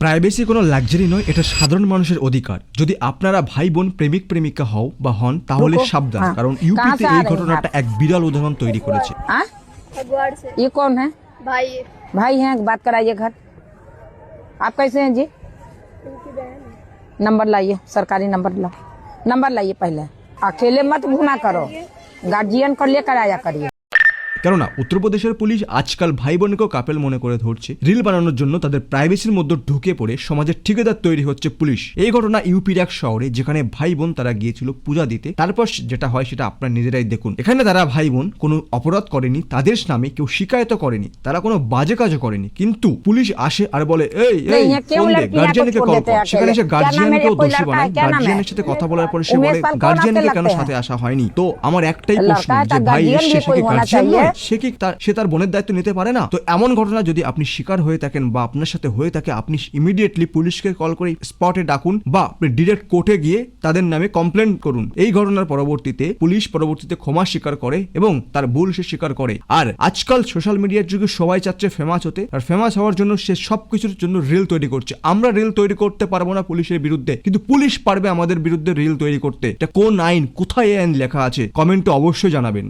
Privacy কোনো luxury নয়, এটা সাধারণ মানুষের অধিকার। যদি আপনারা ভাই বোন প্রেমিক প্রেমিকা হও বা হন তাহলে সাবধান, কারণ ইউপিতে এই ঘটনাটা এক বিরল উদাহরণ তৈরি করেছে। हरिद्वार से। ये कौन है? भाई भाई हैं, बात कराइए घर। आप कैसे हैं जी? इनकी बहन है। नंबर लाइए, सरकारी नंबर लाओ। नंबर लाइए पहले। अकेले मत घूमा करो, गार्जियन को लेकर आया करिए। কেননা উত্তরপ্রদেশের পুলিশ আজকাল ভাই বোনকেও কাপেল মনে করে ধরছে। রিল বানানোর জন্য তাদের প্রাইভেসির মধ্যে ঢুকে পড়ে সমাজের ঠিকাদার তৈরি হচ্ছে পুলিশ। এই ঘটনা ইউপির এক শহরে, যেখানে ভাই বোন তারা গিয়েছিল পূজা দিতে। তারপর যেটা হয় সেটা আপনারা নিজেরাই দেখুন। এখানে তারা ভাই বোন কোনো অপরাধ করেনি, তাদের নামে কেউ শিকায়ত করেনি, তারা কোনো বাজে কাজও করেনি, কিন্তু পুলিশ আসে আর বলে এই ফোন দে, গার্জিয়ানকে কল কর। সেখানে সে গার্জিয়ানকেও দোষী বানায়। গার্জিয়ানের সাথে কথা বলার পরে সে বলে গার্জিয়ানকে কেন সাথে আসা হয়নি। তো আমার একটাই প্রশ্ন, যে ভাই এসে সে কি গার্জিয়ান নয়? সে তার বোনের দায়িত্ব নিতে পারে না? তো এমন ঘটনা যদি আপনি শিকার হয়ে থাকেন বা আপনার সাথে হয়ে থাকে, আপনি ইমিডিয়েটলি পুলিশকে কল করে স্পটে ডাকুন বা আপনি ডিরেক্ট কোর্টে গিয়ে তাদের নামে কমপ্লেন করুন। এই ঘটনার পরবর্তীতে পুলিশ ক্ষমা স্বীকার করে এবং তার ভুল সে স্বীকার করে। আর আজকাল সোশ্যাল মিডিয়ার যুগে সবাই চাচ্ছে ফেমাস হতে, আর ফেমাস হওয়ার জন্য সে সবকিছুর জন্য রিল তৈরি করছে। আমরা রিল তৈরি করতে পারবো না পুলিশের বিরুদ্ধে, কিন্তু পুলিশ পারবে আমাদের বিরুদ্ধে রিল তৈরি করতে। এটা কোন আইন, কোথায় এই আইন লেখা আছে? কমেন্টে অবশ্যই জানাবেন।